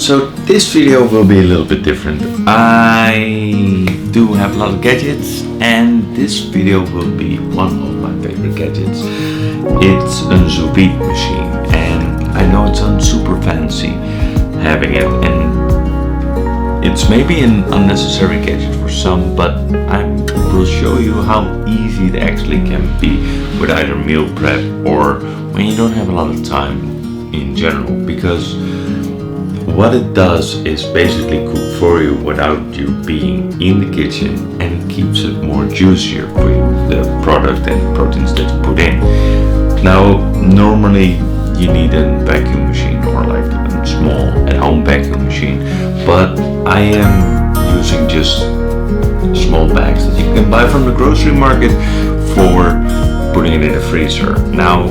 So this video will be a little bit different. I do have a lot of gadgets, and this video will be one of my favorite gadgets. It's a Sous Vide machine, and I know it sounds super fancy having it, and it's maybe an unnecessary gadget for some, but I will show you how easy it actually can be with either meal prep or when you don't have a lot of time in general, because what it does is basically cook for you without you being in the kitchen, and it keeps it more juicier for you, the product and the proteins that you put in. Now, normally you need a vacuum machine or like a small at-home vacuum machine, but I am using just small bags that you can buy from the grocery market for putting it in the freezer. Now,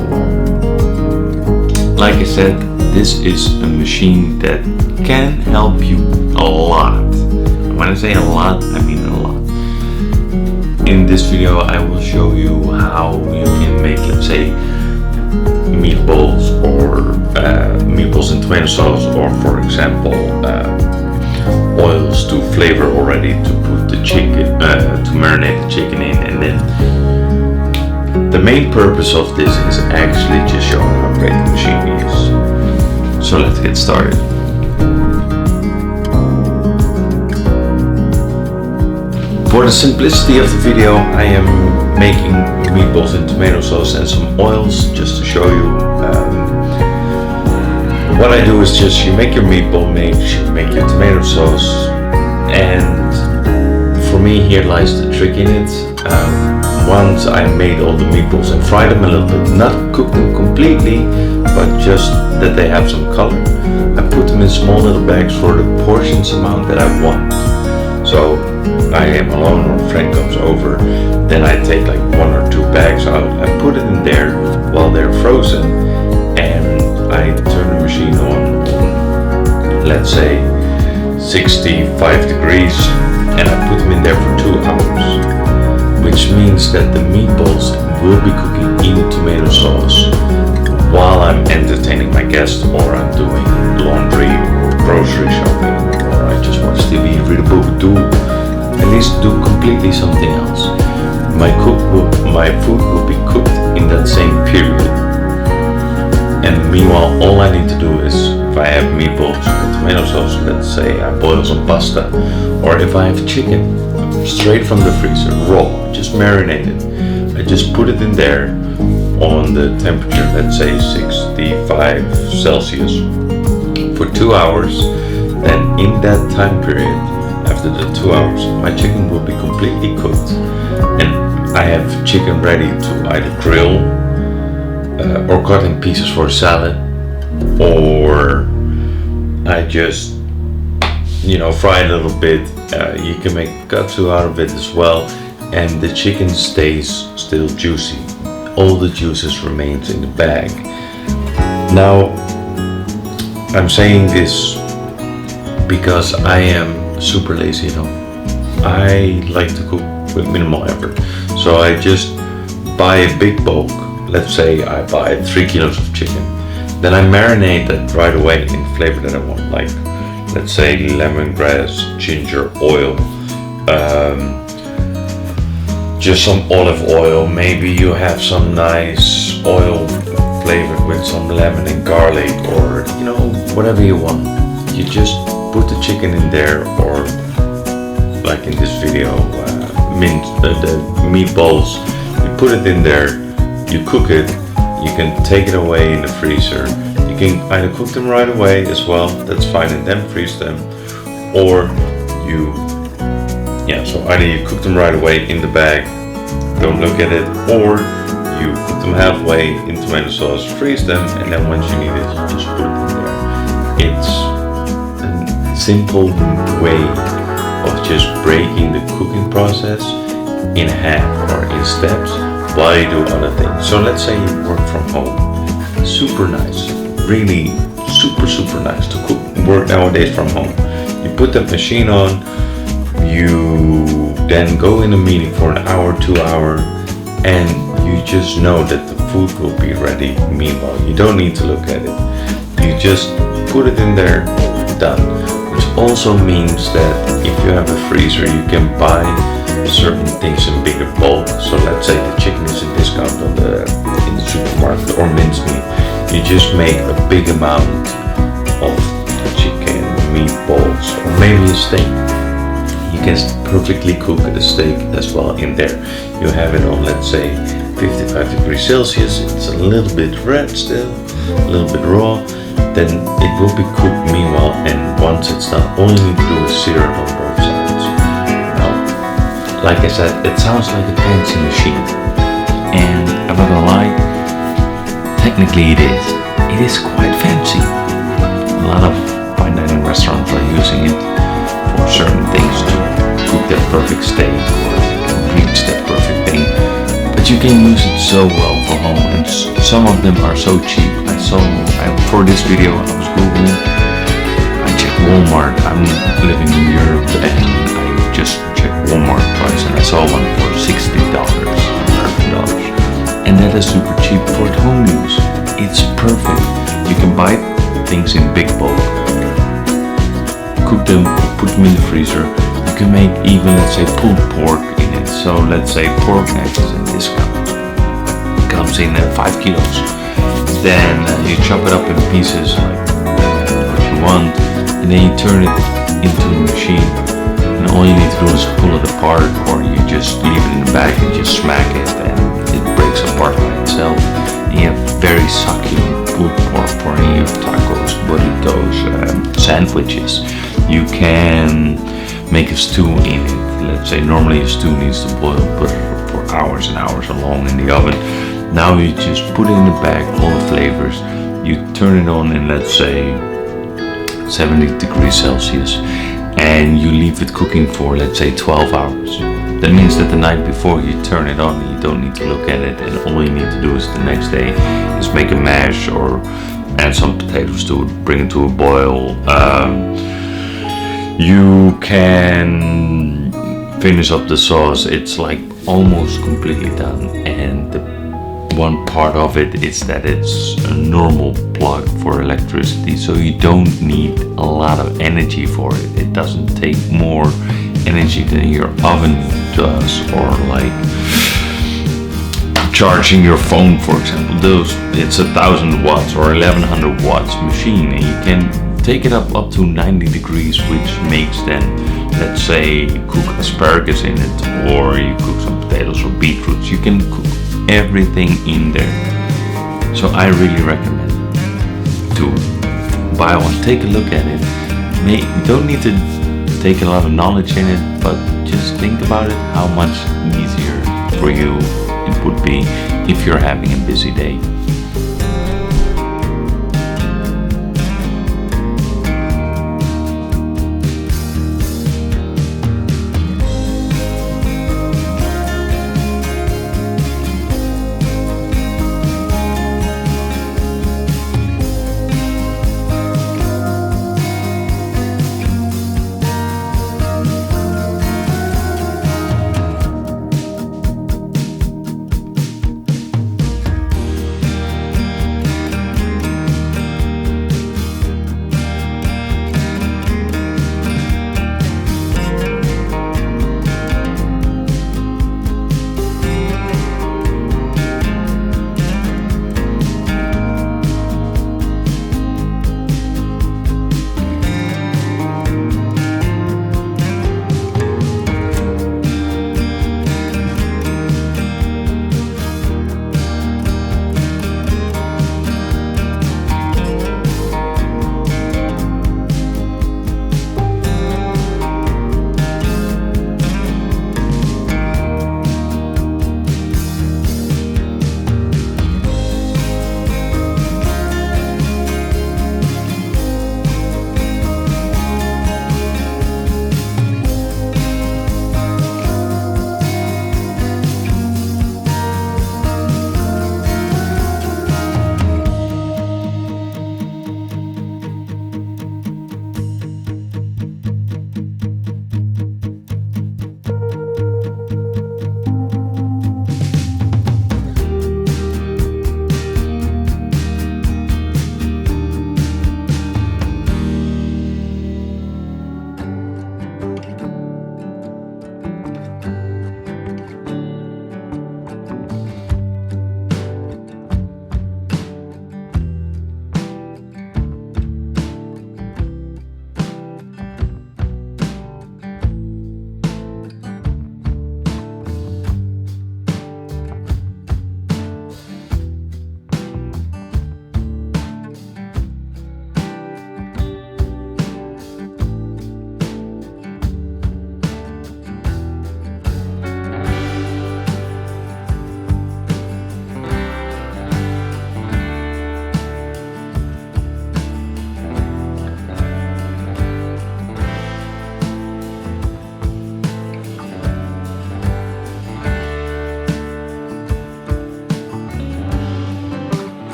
like I said, this is a machine that can help you a lot. When I say a lot, I mean a lot. In this video, I will show you how you can make, let's say, meatballs or meatballs in tomato sauce, or for example, oils to flavor already, to put the chicken, to marinate the chicken in, and then the main purpose of this is actually just showing how great the machine is. So let's get started. For the simplicity of the video, I am making meatballs in tomato sauce and some oils just to show you. What I do is just you make your meatball, make your tomato sauce, and for me here lies the trick in it. Once I made all the meatballs and fried them a little bit, not cook them completely, but just that they have some color, I put them in small little bags for the portions amount that I want. So I am alone or a friend comes over, then I take like 1 or 2 bags out, I put it in there while they're frozen, and I turn the machine on, let's say 65 degrees, and I put them in there for 2 hours. Which means that the meatballs will be cooking in tomato sauce while I'm entertaining my guests, or I'm doing laundry or grocery shopping, or I just watch TV, read a book, at least do completely something else. My food will be cooked in that same period. And meanwhile, all I need to do is, if I have meatballs with tomato sauce, let's say I boil some pasta, or if I have chicken straight from the freezer, raw, just marinated, I just put it in there on the temperature, let's say 65 Celsius for 2 hours. Then in that time period, after the 2 hours, my chicken will be completely cooked, and I have chicken ready to either grill or cut in pieces for a salad, or I just fry a little bit. You can make katsu out of it as well, and the chicken stays still juicy. All the juices remains in the bag. Now, I'm saying this because I am super lazy, I like to cook with minimal effort. So I just buy a big bulk. Let's say I buy 3 kilos of chicken. Then I marinate that right away in the flavor that I want, like let's say lemongrass, ginger oil, just some olive oil. Maybe you have some nice oil flavored with some lemon and garlic, or whatever you want. You just put the chicken in there, or like in this video, the meatballs. You put it in there, you cook it. You can take it away in the freezer. You can either cook them right away as well, that's fine, and then freeze them, or so either you cook them right away in the bag, don't look at it, or you cook them halfway in tomato sauce, freeze them, and then once you need it, you just put it in there. It's a simple way of just breaking the cooking process in half or in steps while you do other things. So let's say you work from home, super nice, really super nice to work nowadays from home. You put the machine on, you then go in a meeting for an hour, 2 hours, and you just know that the food will be ready. Meanwhile, you don't need to look at it. You just put it in there, done. Which also means that if you have a freezer, you can buy certain things in bigger bulk. So let's say the chicken is a discount in the supermarket, or mincemeat. You just make a big amount of chicken, meatballs, or maybe a steak. You can perfectly cook a steak as well in there. You have it on, let's say, 55 degrees Celsius. It's a little bit red still, a little bit raw. Then it will be cooked meanwhile, and once it's done, all you need to do is sear it on both sides. Now, like I said, it sounds like a fancy machine, and I'm not gonna lie, technically it is. It is quite fancy. A lot of fine dining restaurants are using it for certain things to cook that perfect steak or reach that perfect thing. But you can use it so well for home, and some of them are so cheap. For this video I was googling, I checked Walmart. I'm living in Europe and I just checked Walmart price, and I saw one for $60 American dollars, and that is super cheap for home use. It's perfect. You can buy things in big bulk, cook them, put them in the freezer. You can make even, let's say, pulled pork in it. So let's say pork neck is in discount. It comes in 5 kilos. Then you chop it up in pieces like what you want, and then you turn it into the machine. And all you need to do is pull it apart, or you just leave it in the bag and just smack it, and it breaks apart by itself. And you have very succulent pulled pork for any of tacos, burritos, sandwiches. You can make a stew in it. Let's say normally a stew needs to boil for hours and hours along in the oven. Now you just put it in the bag, all the flavors. You turn it on in, let's say, 70 degrees Celsius, and you leave it cooking for, let's say, 12 hours. That means that the night before you turn it on, you don't need to look at it, and all you need to do is the next day is make a mash or add some potatoes to it, bring it to a boil. You can finish up the sauce. It's like almost completely done, and the one part of it is that it's a normal plug for electricity, so you don't need a lot of energy for it. It doesn't take more energy than your oven does, or like charging your phone, for example. It's 1,000 watts or 1,100 watts machine, and you can take it up to 90 degrees, which makes then, let's say, cook asparagus in it, or you cook some potatoes or beetroots. You can cook everything in there. So I really recommend to buy one. Take a look at it. You don't need to take a lot of knowledge in it, but just think about it, how much easier for you it would be if you're having a busy day.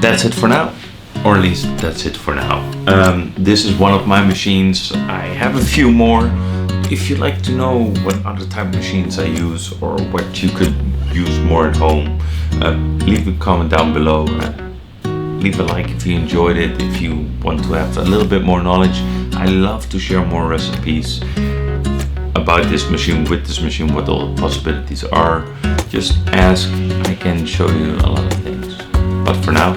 that's it for now. Or at least that's it for now. This is one of my machines. I have a few more. If you'd like to know what other type of machines I use or what you could use more at home, leave a comment down below. Leave a like if you enjoyed it, if you want to have a little bit more knowledge. I love to share more recipes about this machine, with this machine, what all the possibilities are. Just ask, I can show you a lot of things. But for now,